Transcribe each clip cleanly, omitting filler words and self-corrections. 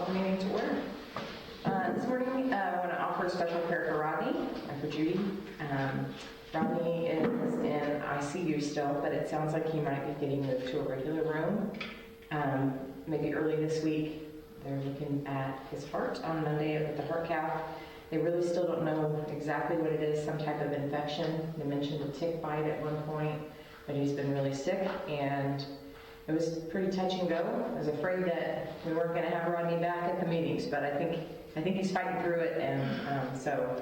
call the meeting to order. This morning, I want to offer a special prayer for Rodney and for Judy. Rodney is in ICU still, but it sounds like he might be getting moved to a regular room. Maybe early this week. They're looking at his heart on Monday at the heart cath. They really still don't know exactly what it is, some type of infection. They mentioned a tick bite at one point, but he's been really sick, and it was pretty touch and go. I was afraid that we weren't going to have Rodney back at the meetings, but I think he's fighting through it, and so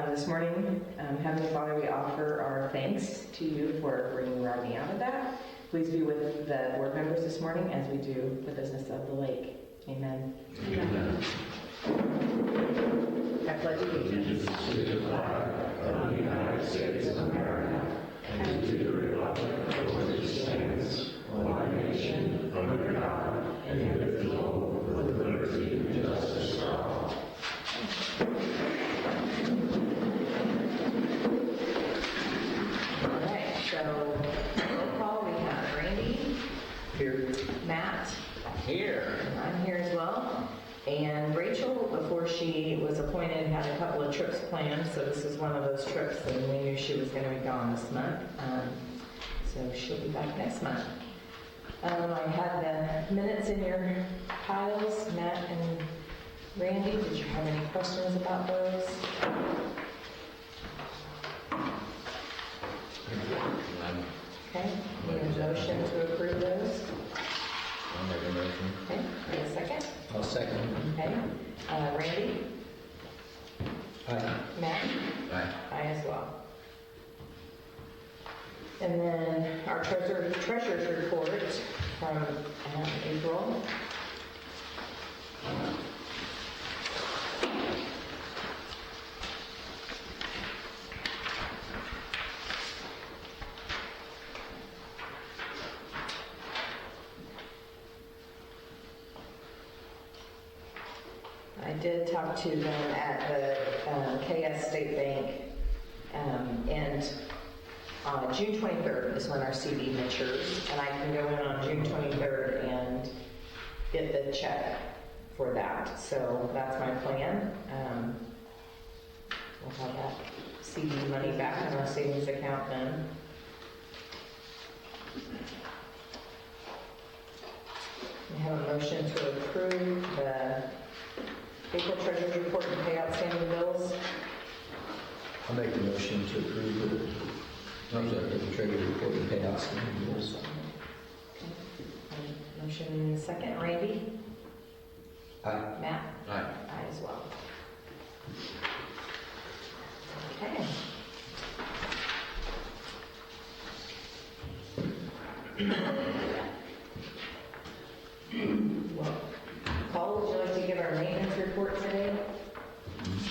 this morning, Heavenly Father, we offer our thanks to you for bringing Rodney out of that. Please be with the board members this morning as we do the business of the lake. Amen. Amen. I pledge allegiance To the flag of the United States of America and to the republic for which it stands, one nation, under God, indivisible, with liberty and justice for all. All right, so roll call. We have Randy. Here. Matt. Here. And I'm here as well. And Rachel, before she was appointed, had a couple of trips planned, so this is one of those trips, and we knew she was going to be gone this month. So she'll be back next month. I had the minutes in your piles, Matt and Randy. Did you have any questions about those? Okay, need a motion to approve those? I'll make a motion. Okay, need a second? I'll second. Okay, Randy? Aye. Matt? Aye. I as well. And then our treasurer's report from April. I did talk to them at the KS State Bank, and June 23rd is when our CD matures, and I can go in on June 23rd and get the check for that. So that's my plan. We'll have that CD money back in our savings account then. We have a motion to approve the April Treasurer's Report and pay outstanding bills. I'll make a motion to approve the treasury report and pay outstanding bills. Okay. Motion second. Randy? Aye. Matt? Aye. Aye as well. Okay. Well, Paul, would you like to give our maintenance report today?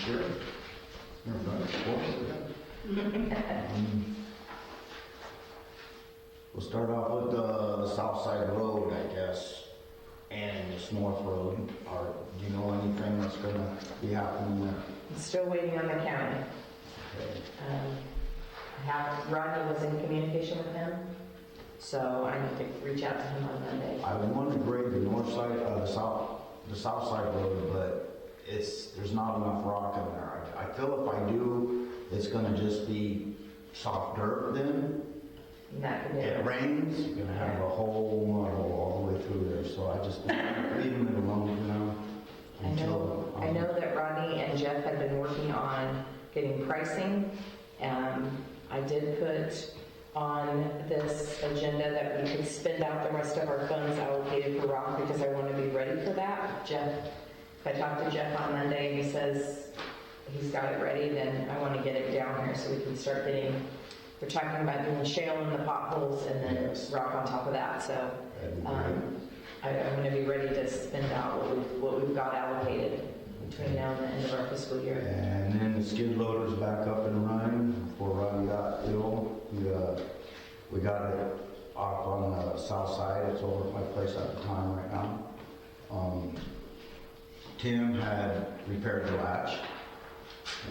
Sure. We'll start off with the south side road, I guess, and this north road. Do you know anything that's going to be happening there? I'm still waiting on the county. Okay. Rodney was in communication with him, so I need to reach out to him on Monday. I want to grade the north side, the south side road, but there's not enough rock in there. I feel if I do, it's going to just be soft dirt then. And that could be It rains, you're going to have a whole muddle all the way through there. So I just leaving it alone for now. I know that Rodney and Jeff have been working on getting pricing. I did put on this agenda that we could spend out the rest of our funds allocated for rock because I want to be ready for that. Jeff, if I talk to Jeff on Monday and he says he's got it ready, then I want to get it down here so we can start getting, we're talking about doing shale in the potholes and then rock on top of that. So I'm going to be ready to spend out what we've got allocated between now and the end of our fiscal year. And then the skid loader's back up and running before Rodney got ill. We got it off on the south side. It's over at my place at the time right now. Tim had repaired the latch,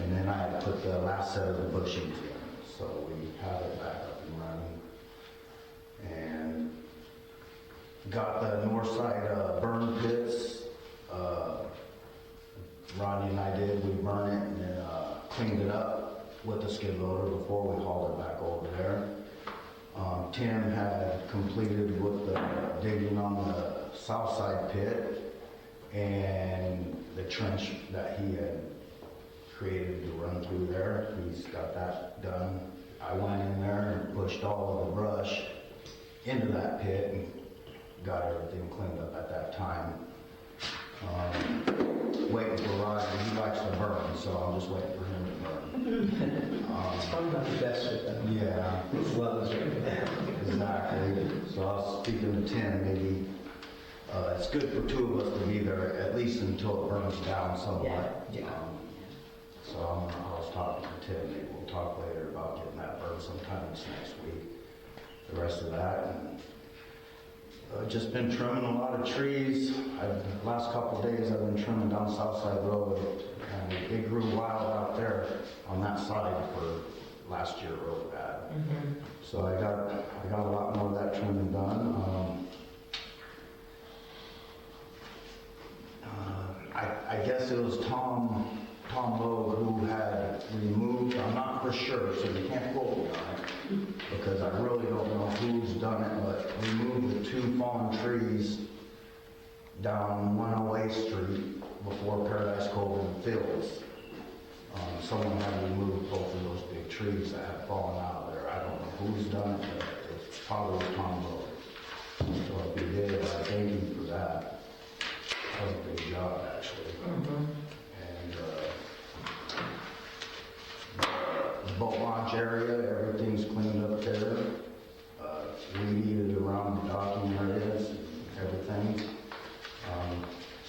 and then I had put the last set of the bushings in. So we have it back up and running. And got the north side burn pits with the skid loader before we hauled it back over there. Tim had completed with the digging on the south side pit and the trench that he had created to run through there. He's got that done. I went in there and pushed all of the brush into that pit and got everything cleaned up at that time. Waiting for Roger. He likes to burn, so I'm just waiting for him to burn. It's probably not the best with them. Yeah, As well as right now. exactly. So I was speaking to Tim, maybe it's good for two of us to be there at least until it burns down somewhat. Yeah. So I was talking to Tim, maybe we'll talk later about getting that burned sometime this next week. The rest of that, and just been trimming a lot of trees. The last couple of days I've been trimming down Southside Road, and it grew wild out there on that side for last year really bad. So I got a lot more of that trimming done. I guess it was Tom Logue who had removed, I'm not for sure, so you can't quote me on it, because I really don't know who's done it, but removed the two fallen trees down 108th Street before Paradise Cove and Fields. Someone had removed both of those big trees that had fallen out of there. I don't know who's done it, but it's probably Tom Logue. So if he did, I thank him for that. That was a big job, actually. And the boat launch area, everything's cleaned up there. Weeded around the docking areas and everything.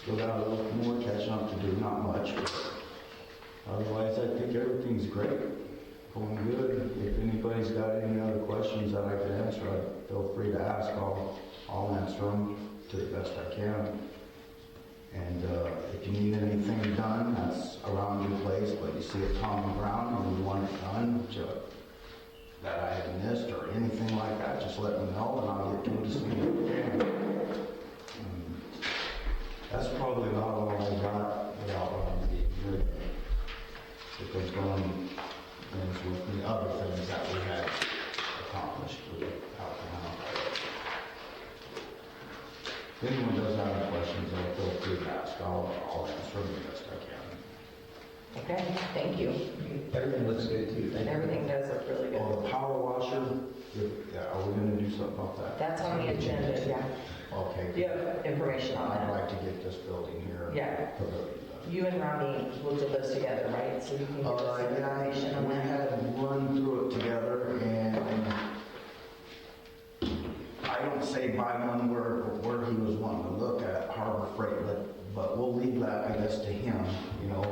Still got a little more catching up to do, not much. But otherwise, I think everything's great. Going good. If anybody's got any other questions that I can answer, feel free to ask. I'll answer them to the best I can. And if you need anything done that's around your place, but you see it on the ground and you want it done, that I have missed or anything like that, just let me know and I'll get to it as soon as I can. That's probably about all I got without if there's going things with the other things that we had accomplished with helping out. If anyone does have any questions, feel free to ask. I'll answer them the best I can. Okay, thank you. Everything looks good too. Thank you. Everything does look really good. Oh, the power washer, are we going to do something about that? That's on the agenda, yeah. Okay. Do you have information on I'd that? like to get this building here. Yeah. Pavilion done. You and Ronnie will do those together, right? So you can give us some information on We that. had run through it together, and I don't say by one where he was wanting to look at Harbor Freight, but we'll leave that, I guess, to him, you know.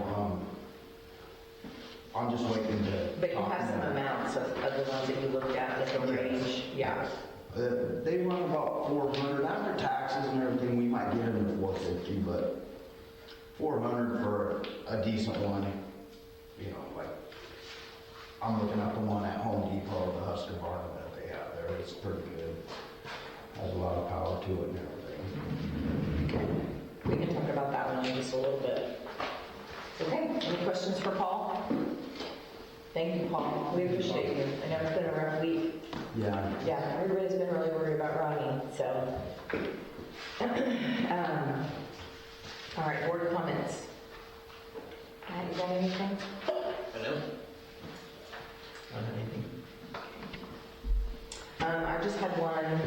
I'm just waiting to. But you have some amounts of the ones that you looked at, like the range, yeah. They run about 400 after taxes and everything. We might get them to 450, but 400 for a decent one. You know, like I'm looking at the one at Home Depot, the Husqvarna that they have there. It's pretty good. Has a lot of power to it and everything. We can talk about that one in just a little bit. Okay, any questions for Paul? Thank you, Paul. We appreciate you. I know it's been a rough week. Yeah. Yeah, everybody's been really worried about Ronnie, so. All right, board comments. Matt, you got anything? Hello? Anything? I just had one,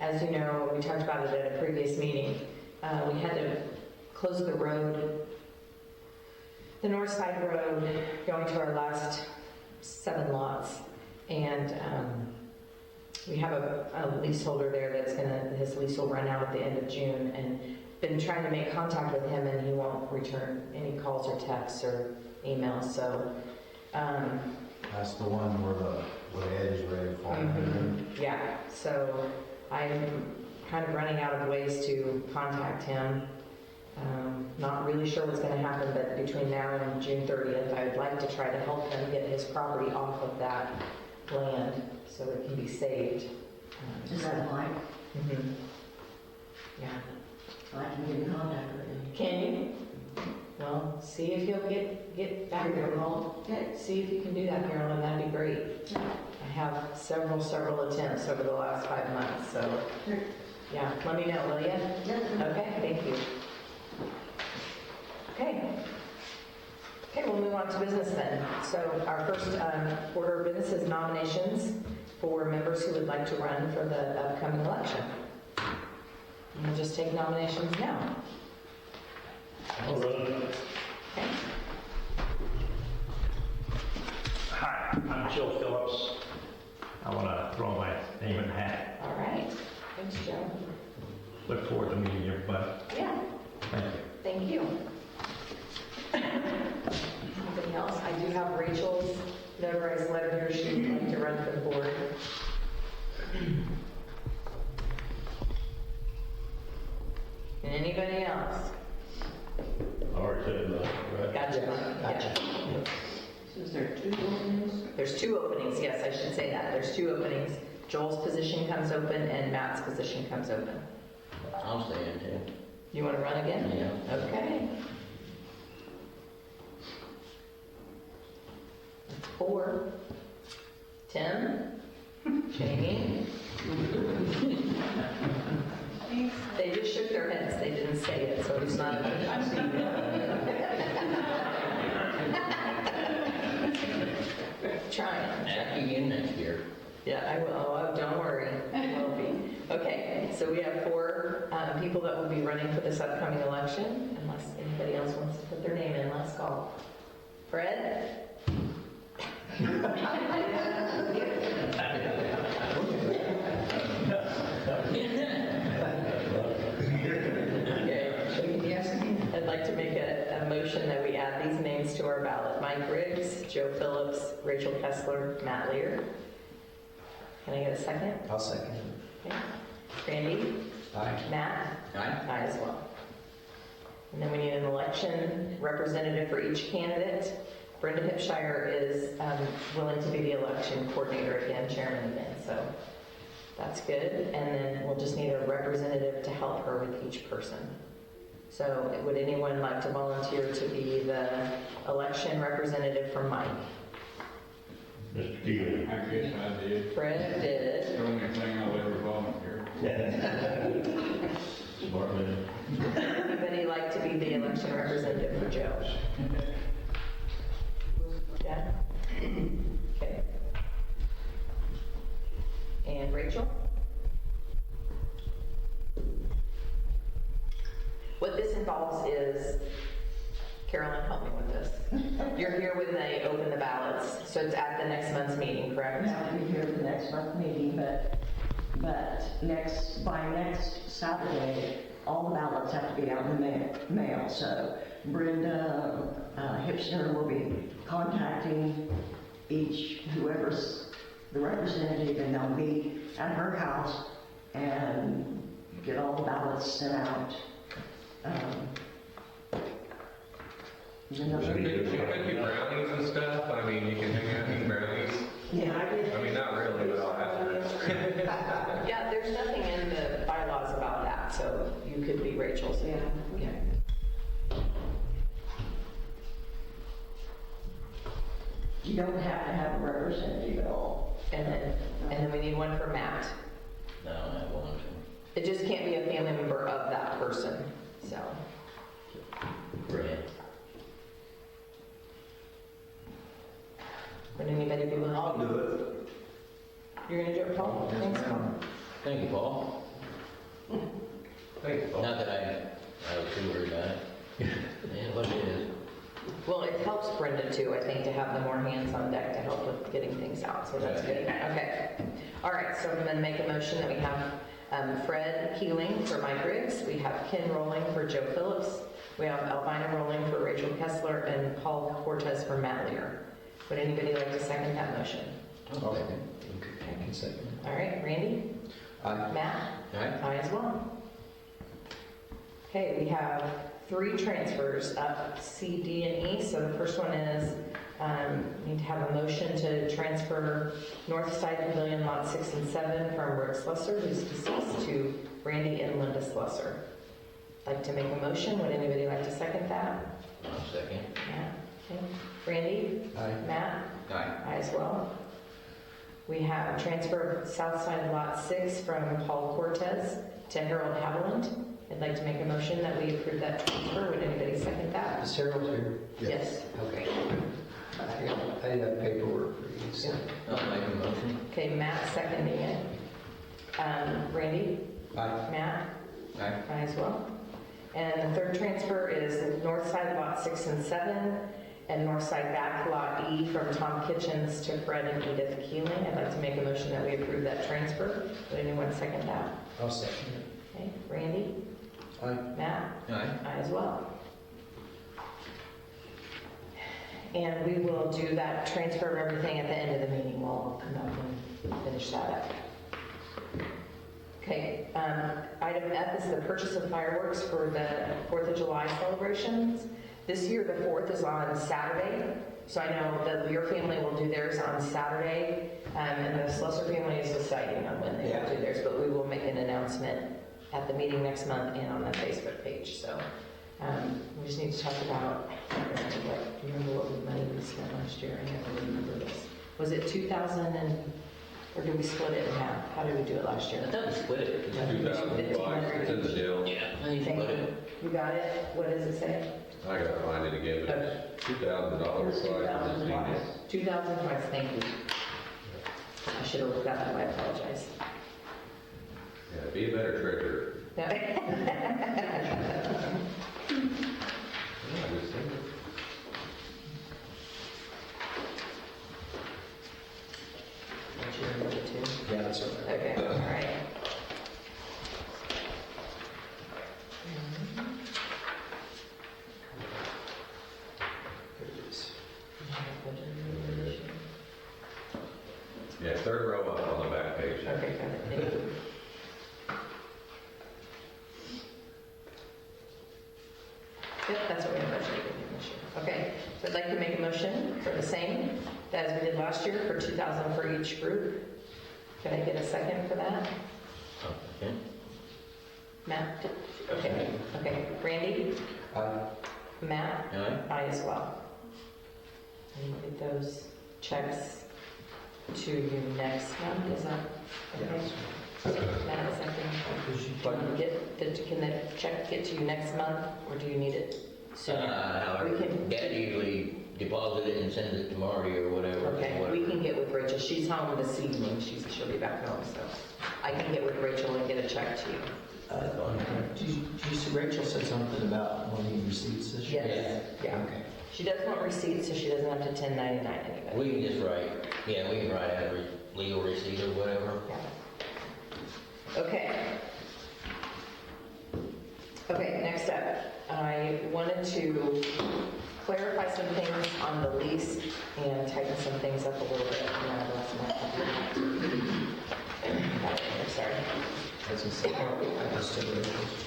as you know, we talked about it at a previous meeting. We had to close the road, the north side road going to our last 7 lots. And we have a leaseholder there his lease will run out at the end of June, and been trying to make contact with him and he won't return any calls or texts or emails, so. That's the one where the edge is ready to fall. Yeah, so I'm kind of running out of ways to contact him. Not really sure what's going to happen, but between now and June 30th, I would like to try to help him get his property off of that land so it can be saved. Is that Mike? Yeah. I can get in contact with him. Can you? Well, Well, see if you'll get back there. Okay. See if you can do that, Carolyn, that'd be great. I have several attempts over the last 5 months, so, yeah, let me know, will you? Okay, thank you. Okay, we'll move on to business then. So our first order of business is nominations for members who would like to run for the upcoming election. And we'll just take nominations now. All right. Okay. Hi, I'm Joe Phillips. I want to throw my name in the hat. All right. Thanks, Joe. Look forward to meeting everybody. Yeah, Thank you. thank you. Anybody else? I do have Rachel's notarized letter here. She would like to run for the board. And anybody else? I already said that, right? Gotcha. So is there 2 openings? There's 2 openings, yes, I should say that. There's 2 openings. Joel's position comes open and Matt's position comes open. I'll stay in too. You want to run again? Yeah. Okay. 4. Tim? Jamie? They just shook their heads, they didn't say it, so it's not. Trying. Jackie in next year. Yeah, I will. Oh, don't worry. I will be. Okay, so we have 4 people that will be running for this upcoming election, unless anybody else wants to put their name in. Last call. Fred? Okay. I'd like to make a motion that we add these names to our ballot. Mike Riggs, Joe Phillips, Rachel Kessler, Matt Lear. Can I get a second? I'll second. Okay. Randy? Aye. Matt? Aye. Aye as well. And then we need an election representative for each candidate. Brenda Hipshire is willing to be the election coordinator again, chairman again, so that's good. And then we'll just need a representative to help her with each person. So would anyone like to volunteer to be the election representative for Mike? Mr. Keeling. I guess I did. Fred did. The only thing I'll ever volunteer. Smart man. Anybody like to be the election representative for Joe? Yeah? Okay. And Rachel? What this involves is, Carolyn, help me with this. You're here when they open the ballots, so it's at the next month's meeting, correct? I'll be here at the next month meeting, but by next Saturday, all the ballots have to be out in the mail. So Brenda Hipshire will be contacting whoever's the representative, and they'll be at her house and get all the ballots sent out. She make you brownies and stuff? I mean, you can hang out and eat brownies. Yeah, I did. I mean, not really, but I'll ask her. Yeah, there's nothing in the bylaws about that, so you could be Rachel's. Yeah, okay. You don't have to have a representative at all. And then we need one for Matt. No, I won't. It just can't be a family member of that person, so. Brett. Would anybody be willing? I'll do it. You're gonna do it, Paul? Thanks, Paul. Thank you, Paul. Thanks, Paul. Not that I was too worried about it. Yeah, what it is. Well, it helps Brenda too, I think, to have the more hands on deck to help with getting things out, so that's good. Okay. All right, so I'm gonna make a motion that we have Fred Keeling for Mike Riggs, we have Ken Rowling for Joe Phillips, we have Elvina Rowling for Rachel Kessler, and Paul Cortez for Matt Lear. Would anybody like to second that motion? I'll second. I can second. All right, Randy? Aye. Matt? Aye. Aye as well. Okay, we have 3 transfers up C, D, and E. So the first one is, we need to have a motion to transfer North Side Pavilion Lot 6 and 7 from Rick Slusser, who's deceased, to Randy and Linda Slusser. Like to make a motion? Would anybody like to second that? I'll second. Matt, okay. Randy? Aye. Matt? Aye. Aye as well. We have transfer of south side lot 6 from Paul Cortez to Harold Haviland. I'd like to make a motion that we approve that transfer. Would anybody second that? Is Harold here? Yes. Okay. I have paperwork for you. So. I'll make a motion. Okay, Matt seconding it. Randy? Aye. Matt? Aye. Aye as well. And the third transfer is north side lot 6 and 7 and north side back lot E from Tom Kitchens to Fred and Edith Keeling. I'd like to make a motion that we approve that transfer. Would anyone second that? I'll second it. Okay, Randy? Aye. Matt? Aye. Aye as well. And we will do that transfer of everything at the end of the meeting. We'll come up and finish that up. Okay, item F is the purchase of fireworks for the 4th of July celebrations. This year, the 4th is on Saturday, so I know that your family will do theirs on Saturday, and the Slesser family is deciding on when they will do theirs, but we will make an announcement at the meeting next month and on the Facebook page. So we just need to talk about, what, do you remember what money we spent last year? I never remember this. Was it 2,000 or did we split it in half? How did we do it last year? I thought we split it. 2005, it's in the deal. Yeah, I think Thank split you. it. You got it? What does it say? I gotta find it again, but it's $2,000 twice. It's genius. 2,000 twice, thank you. I should have looked that up, I apologize. Yeah, be a better treasurer. No. Yeah, I just think it. Don't you remember it too? Yeah, that's right. Okay, all right. There it is. Yeah, third row up on the back page. Okay, got it, thank you. Yep, that's what we have budgeted this year. Okay, so I'd like to make a motion for the same as we did last year for 2,000 for each group. Can I get a second for that? Okay. Matt? Okay, okay. Randy? Aye. Matt? Aye. Aye as well. And we'll get those checks to you next month, is that okay? Matt, second. Can the check get to you next month, or do you need it sooner? However, We can- Dad usually deposits it and sends it to Marty or whatever. Okay, we can get with Rachel. She's home this evening. She'll be back home, so I can get with Rachel and get a check to you. Rachel said something about wanting receipts this year. Yes, yeah. Okay. She does want receipts, so she doesn't have to 1099 anybody. We can just write, yeah, we can write out a legal receipt or whatever. Yeah. Okay. Okay, next up, I wanted to clarify some things on the lease and tighten some things up a little bit. I lost my computer. Got it here, sorry. That's a second. I just did Rachel's.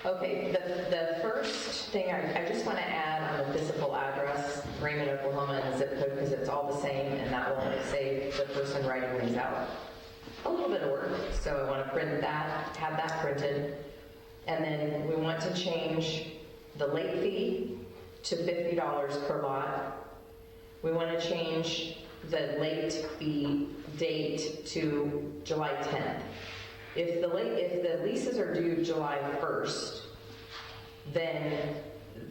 Okay, the first thing I just want to add on the physical address, Raymond, Oklahoma, and the zip code, because it's all the same, and that will save the person writing these out a little bit of work. So I want to print that, have that printed, and then we want to change the late fee to $50 per lot. We want to change the late fee date to July 10th. If the leases are due July 1st, then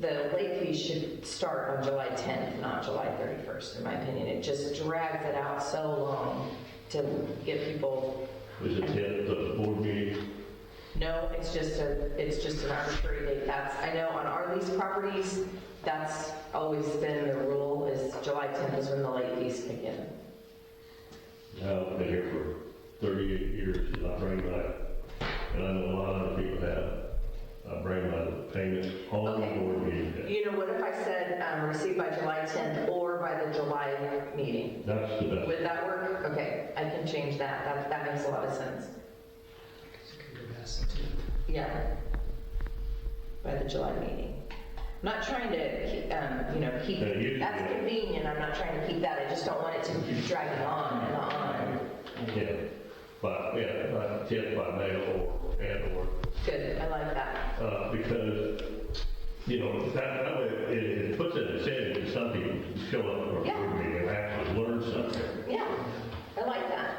the late fee should start on July 10th, not July 31st, in my opinion. It just drags it out so long to get people. Was it the board meeting? No, it's just an arbitrary date. I know on our lease properties, that's always been the rule, is July 10th is when the late fees kick in. Now, I've been here for 38 years, and I bring my, and I know a lot of other people have, I bring my payment on the Okay. board meeting day. You know, what if I said received by July 10th or by the July meeting? That's the best. Would that work? Okay, I can change that. That makes a lot of sense. Yeah. By the July meeting. I'm not trying to, keep, Yeah, usually- that's convenient. I'm not trying to keep that. I just don't want it to keep dragging on and on. Yeah, but, yeah, by mail or Good, I like that. because you know, that way it puts an incentive to some people to show up for a Yeah. board meeting and actually learn something. Yeah, I like that.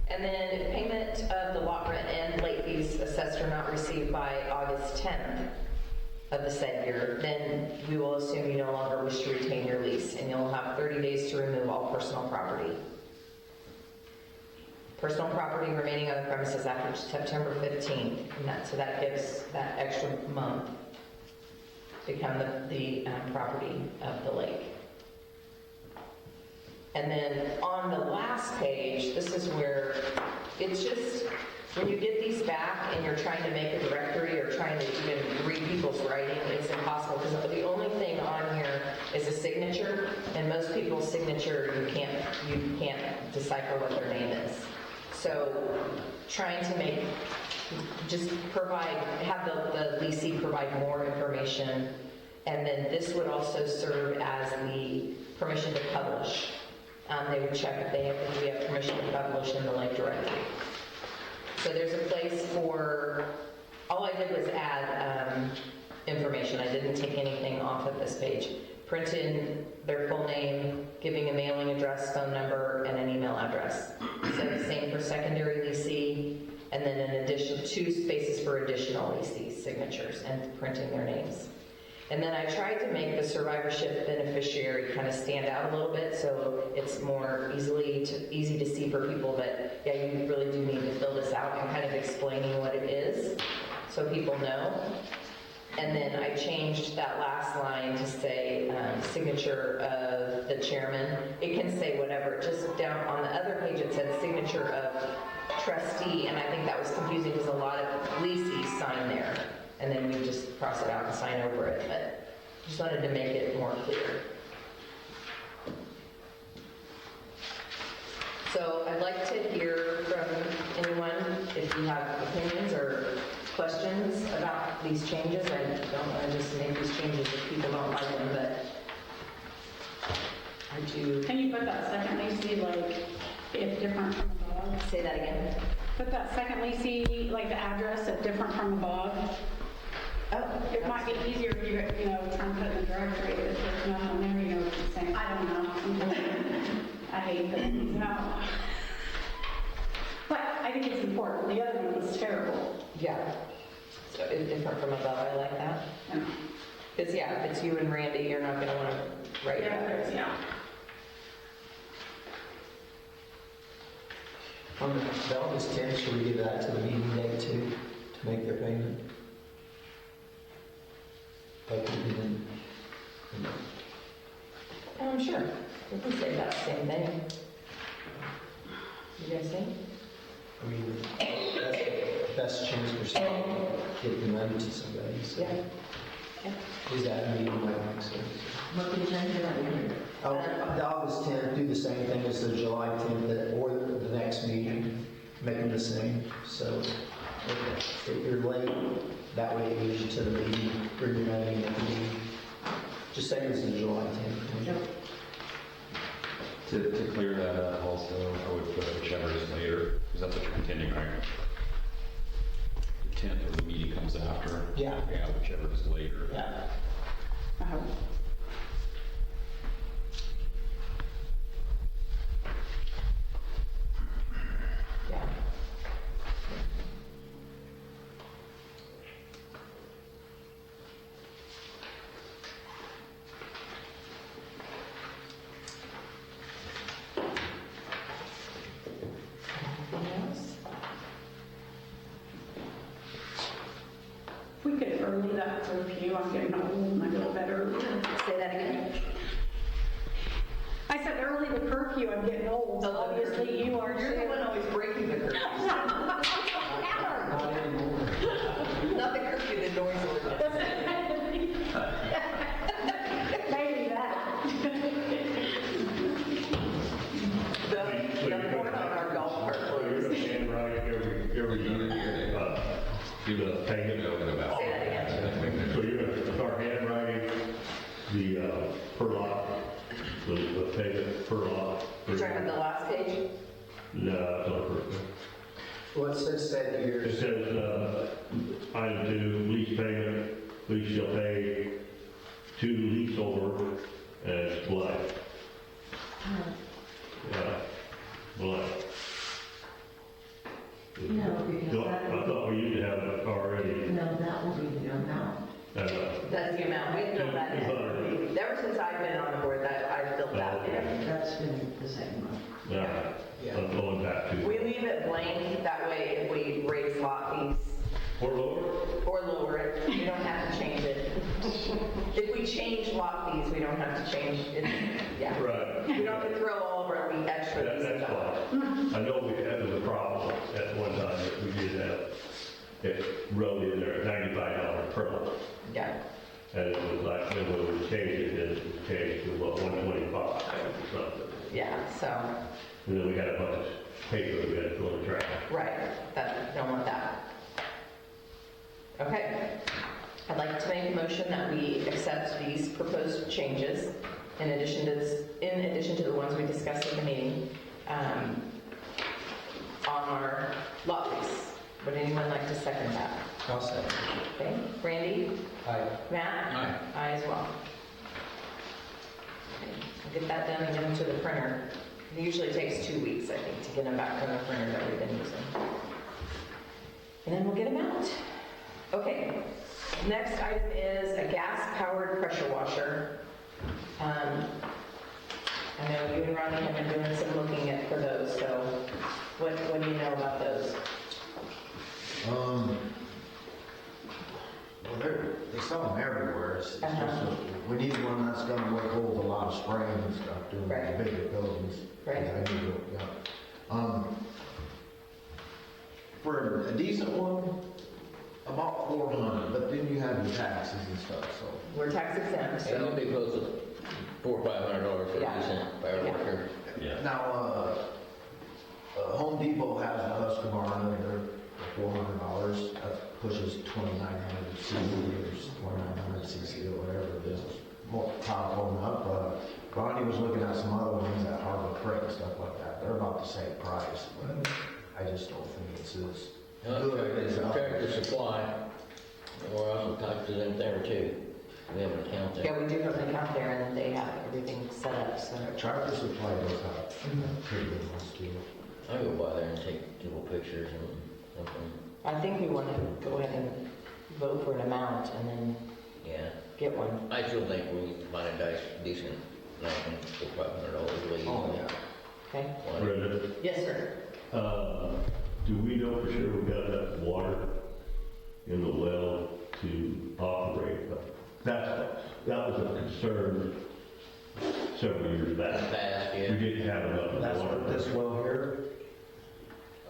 And then payment of the lot rent and late fees assessed or not received by August 10th of the said year, then we will assume you no longer wish to retain your lease, and you'll have 30 days to remove all personal property. Personal property remaining on the premises after September 15th, and so that gives that extra month to become the property of the lake. And then on the last page, this is where it's just, when you get these back and you're trying to make a directory or trying to even read people's writing, it's impossible because the only thing on here is a signature, and most people's signature, you can't decipher what their name is. So trying to have the leasing provide more information, and then this would also serve as the permission to publish. They would check if we have permission to publish in the lake directory. So there's a place for, all I did was add information. I didn't take anything off of this page. Print in their full name, giving a mailing address, phone number, and an email address. So the same for secondary leasee, and then in addition, 2 spaces for additional leasees, signatures, and printing their names. And then I tried to make the survivorship beneficiary kind of stand out a little bit, so it's more easy to see for people that, yeah, you really do need to fill this out, and kind of explaining what it is so people know. And then I changed that last line to say signature of the chairman. It can say whatever. Just down on the other page it said signature of trustee, and I think that was confusing because a lot of leasees sign there, and then we just cross it out and sign over it. But just wanted to make it more clear. So I'd like to hear from anyone if you have opinions or questions about these changes. I don't want to just make these changes if people don't like them, but I do. Can you put that second leasee, like, if different from above? Say that again. Put that second leasee, like the address, if different from above? Oh, It might be easier if you know, trying to put in the directory, if there's nothing there, you know what I'm saying? I don't know. I hate putting these out. But I think it's important. The other one was terrible. yeah. So it's different from above. I like that. Yeah. Because yeah, if it's you and Randy, you're not going to want to write it out there. Yeah. On the August 10th, should we give that to the meeting date too, to make their payment? Like we did in, Sure. We can say that same thing. You guys think? I mean, that's the best chance for someone to get the money to somebody. So. Yeah. Is that a meeting like so? What did you change it on? Oh, the August 10th, do the same thing as the July 10th or the next meeting, make them the same. So if you're late, that way it moves you to the meeting, bring your money at the meeting. Just same as the July 10th. Yep. To clear that up also, I would put whichever is later, because that's what you're contending, right? The 10th or the meeting comes after. Yeah. Yeah, whichever is later. Yeah. Yeah. Anything else? If we could early that curfew, I'm getting old and I go to bed earlier. Say that again. I said early the curfew, I'm getting old. So obviously you are You're the too. one always breaking the curfew. Not anymore. Not the curfew, the noise ordinance. Maybe that. The board on our golf cart So you're was. going to handwrite every do the payment. Say that again. So you're going to start handwriting the per lot, the payment per lot. You're talking about the last page? No, it's on the first page. What's it said here? It says, item 2, lease payment, we shall pay to leaseholder as blank. Yeah, blank. No, because I thought we used to have it already. No, that will be the amount. That's the amount, we filled that in. Ever since I've been on the board, that I've filled that in. That's been the same month. Yeah, I'm going back to. We leave it blank, that way if we raise lot fees Or lower it. we don't have to change it. If we change lot fees, we don't have to change it, yeah. Right. We don't have to throw all of our extra fees That's out. fine. I know we had a problem at one time that we did have, it wrote in there $95 per month. Yeah, And it was like, when we changed it, it was changed to what, 125 or something. yeah, so, And then we had a bunch of paper we had to throw in the trash. right, that, don't want that. Okay, I'd like to make a motion that we accept these proposed changes in addition to the ones we discussed at the meeting, on our lot lease. Would anyone like to second that? I'll say. Okay, Randy? Aye. Matt? Aye. Aye as well. Okay, I'll get that done and get them to the printer. It usually takes 2 weeks, I think, to get them back from the printer that we've been using. And then we'll get them out. Okay, next item is a gas-powered pressure washer. I know you and Ronnie have been doing some looking at for those, so what do you know about those? Well, they sell them everywhere. It's just we need one that's gonna hold a lot of spraying and stuff, doing Right. the bigger buildings. Right. Yeah, I need to, yeah. For a decent one, about 400, but then you have your taxes and stuff, so. We're tax exempt, It's gonna so, be close to $400 or $500 for Yeah. a decent fireworker. Yeah. Now, Home Depot has the Husqvarna, they're $400. That pushes 2,900 cc or 2,900 cc or whatever it is. More powerful enough. Ronnie was looking at some other ones at Harbor Freight and stuff like that. They're about the same price, but I just don't think it's as good as Tractor others. Supply, or I'll talk to them there too. We have an account there. yeah, we do have an account there and they have everything set up, so. Tractor Supply does have pretty good ones too. I go by there and take little pictures and something. I think we want to go ahead and vote for an amount and then Yeah. get one. I still think we need to find a decent lamp for $500 a week. Oh, yeah. Okay? Brenda, Yes, sir. do we know for sure we got enough water in the well to operate? That was a concern several years back. Fast, We yeah. didn't have enough That's water. what this well here.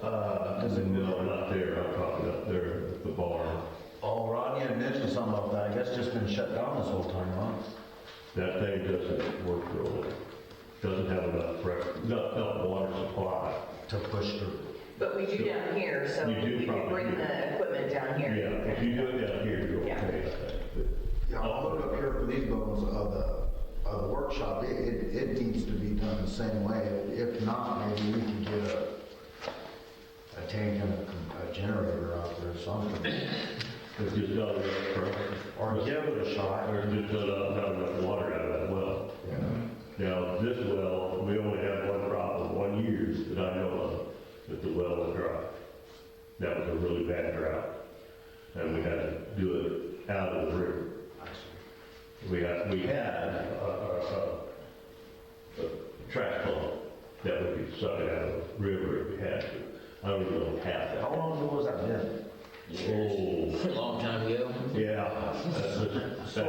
No, not there, I'm talking up there at the barn. Oh, Rodney had mentioned something about that. I guess it's just been shut down this whole time, huh? That thing doesn't work real well. Doesn't have enough water supply. To push through. But we do down here, so You do you can probably bring do. the equipment down here. Yeah, if you do it down here, you're Yeah. okay, I think. Yeah, I'll look up here for these buildings of the workshop. It needs to be done the same way. If not, maybe we can get a tank and a generator out there or something. It's just not enough pressure. Or give it a shot. Or just not enough water out of that well. Yeah. Now, this well, we only had one problem, 1 year that I know of, that the well was dry. That was a really bad drought. And we had to do it out of the river. We had a trash pump that would be sucked out of the river if we had to. I don't even know half How that. long ago was that been? Oh, A long time ago. yeah. So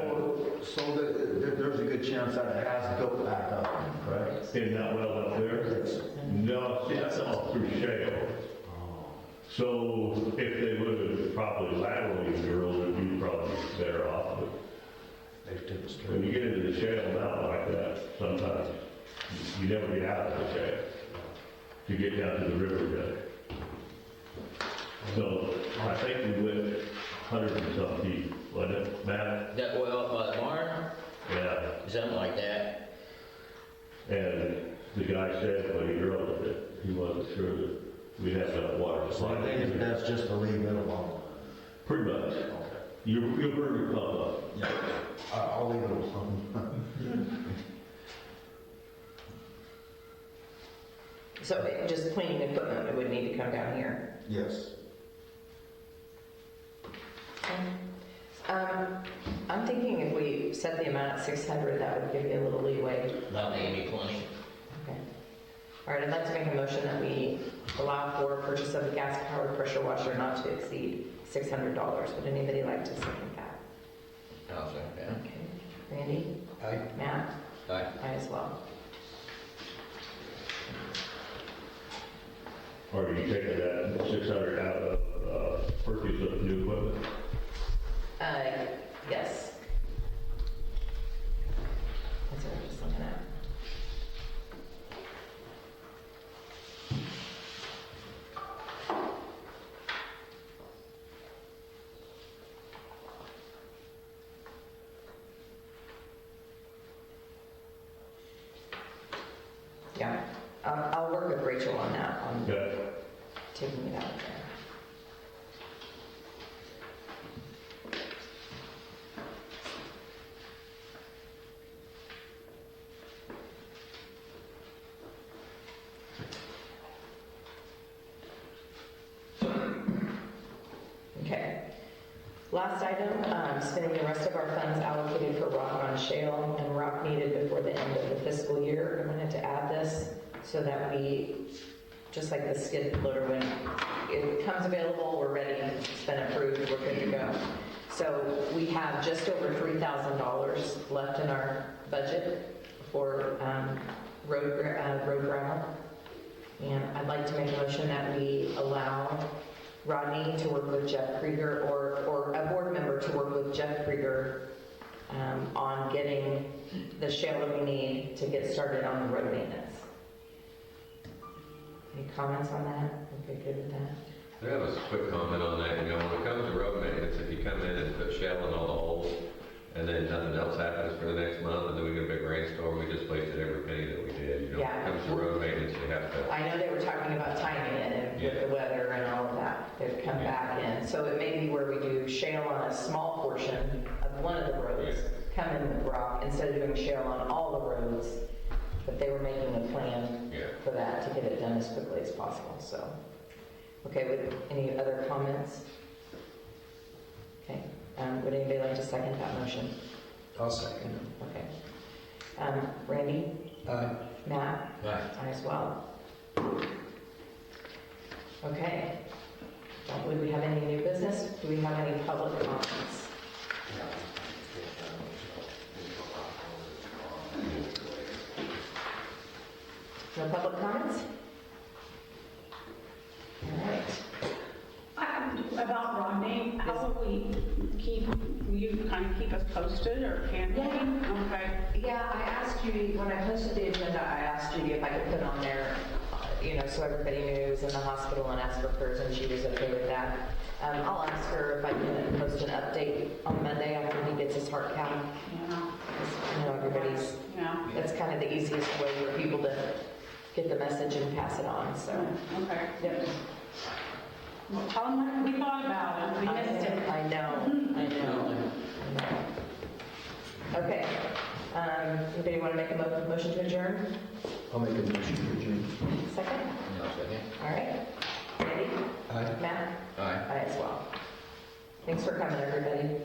there's a good chance that it has built back up, correct? In that well up there? No, see, that's all through shale. So if they would have probably laterally drilled it, you'd probably be better off. But They took us when you through. get into the shale mountain like that, sometimes you never get out of the shale to get down to the river bed. So I think we went 100 and some feet, wasn't it, Matt? That well up by the barn, Yeah. something like that. And the guy said when he drilled it, that he wasn't sure that we'd have enough water So I supply. think it's best just to leave it alone. Pretty much. You'll burn your club up. Yeah. I'll leave it with something. So just cleaning equipment, it would need to come down here. Yes. I'm thinking if we set the amount at 600, that would give you a little leeway. That may be plenty. Okay. All right, I'd like to make a motion that we allow for purchase of a gas-powered pressure washer not to exceed $600. Would anybody like to second that? I'll second that. Okay. Randy? Aye. Matt? Aye. I as well. Or are you taking that 600 out of purchase of new equipment? Yes. That's what I'm just looking at. Yeah, I'll work with Rachel on that, on Okay. taking it out of there. Okay. Last item, spending the rest of our funds allocated for rock on shale and rock needed before the end of the fiscal year. I'm going to add this so that we, just like the skid loader, when it becomes available, we're ready, it's been approved, we're good to go. So we have just over $3,000 left in our budget for road gravel. And I'd like to make a motion that we allow Rodney to work with Jeff Krieger, or a board member to work with Jeff Krieger on getting the shale that we need to get started on the road maintenance. Any comments on that? Okay, good with that? I have a quick comment on that. You know, when it comes to road maintenance, if you come in and put shell in all the holes, and then nothing else happens for the next month, and then we get a big rainstorm, we just wasted every penny that we did. You know, Yeah. when it comes to road maintenance, you have to. I know they were talking about timing it and with the weather and all of that. They've come back in. So it may be where we do shale on a small portion of one of the roads, come in with rock, instead of doing shale on all the roads. But they were making a plan for that to get it done as quickly as possible, so. Okay, with any other comments? Okay, would anybody like to second that motion? I'll second Okay. Randy? it. Aye. Matt? Aye. I as well. Okay. Don't believe we have any new business. Do we have any public comments? No public comments? All right. About Rodney, how will we keep, will you kind of keep us posted, or can we? Yeah. Okay. Yeah, I asked Judy, when I posted the agenda, I asked Judy if I could put on there, so everybody knew he was in the hospital and asked for prayers, and she was okay with that. I'll ask her if I can post an update on Monday after he gets his heart cath. Yeah. Everybody's, Yeah. that's kind of the easiest way for people to get the message and pass it on, so. Okay. Yep. Well, tell them what we thought about it. We missed it. I know. Okay. Anybody want to make a motion to adjourn? I'll make a motion to adjourn. Second? No second. All right. Randy? Aye. Matt? Aye. I as well. Thanks for coming, everybody.